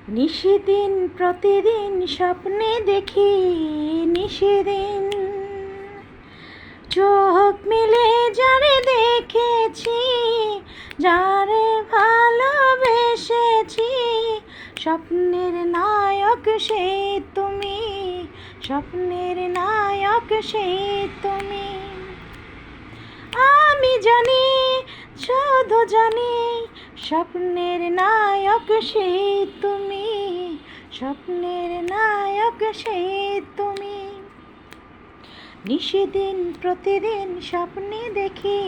নিশিদিন প্রতিদিন স্বপ্নে দেখি, নিশিদিন চোখ মেলে যারে দেখেছি, যারে ভালোবেসেছি, স্বপ্নের নায়ক সেই তুমি, স্বপ্নের নায়ক সেই তুমি। আমি জানি, শুধু জানি, স্বপ্নের নায়ক সেই তুমি, স্বপ্নের নায়ক সেই তুমি। নিশিদিন প্রতিদিন স্বপ্নে দেখি,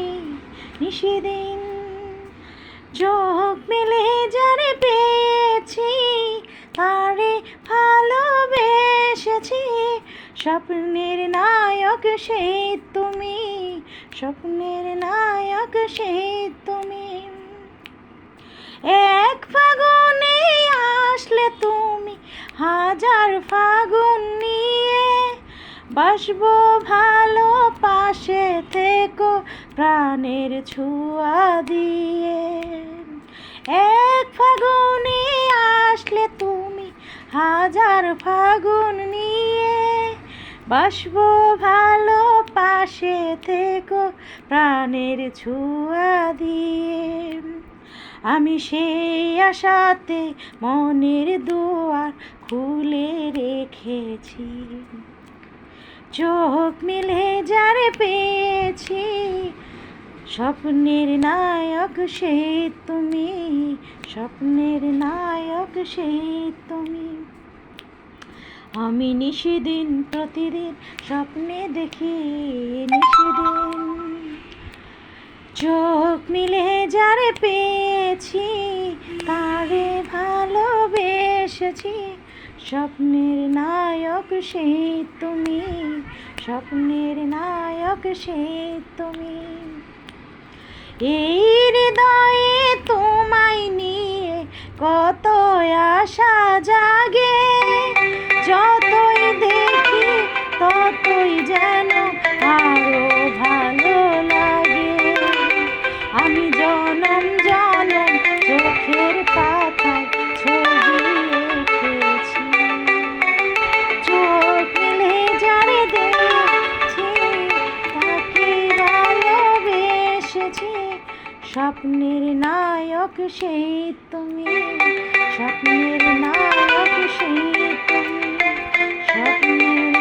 নিশিদিন চোখ মেলে যারে পেয়েছি, তারে ভালোবেসেছি, স্বপ্নের নায়ক সেই তুমি, স্বপ্নের নায়ক সেই তুমি। এক ফাগুনে আসলে তুমি হাজার ফাগুন নিয়ে, বাসবো ভালো পাশে থেকো প্রাণের ছোঁয়া দিয়ে। এক ফাগুনে আসলে তুমি হাজার ফাগুন নিয়ে, বাসবো ভালো পাশে থেকো প্রাণের ছোঁয়া দিয়ে। আমি সেই আশাতে মনের দুয়ার খুলে রেখেছি, চোখ মেলে যারে পেয়েছি, স্বপ্নের নায়ক সেই তুমি, স্বপ্নের নায়ক সেই তুমি। আমি নিশিদিন প্রতিদিন স্বপ্নে দেখি, নিশিদিন চোখ মিলে যারে পেয়েছি, তারে ভালোবেসেছি, স্বপ্নের নায়ক সেই তুমি, স্বপ্নের নায়ক সেই তুমি। এই হৃদয়ে তোমায় নিয়ে কত আশা জাগে, যতই দেখি ততই যেন আরো ভালো লাগে। আমি জনম জনম চোখের পাতায় ছবি এঁকেছি, চোখ মেলে যারে দেখছি, তাকে ভালোবেসেছি, স্বপ্নের নায়ক সেই তুমি, স্বপ্নের নায়ক সেই তুমি, স্বপ্নের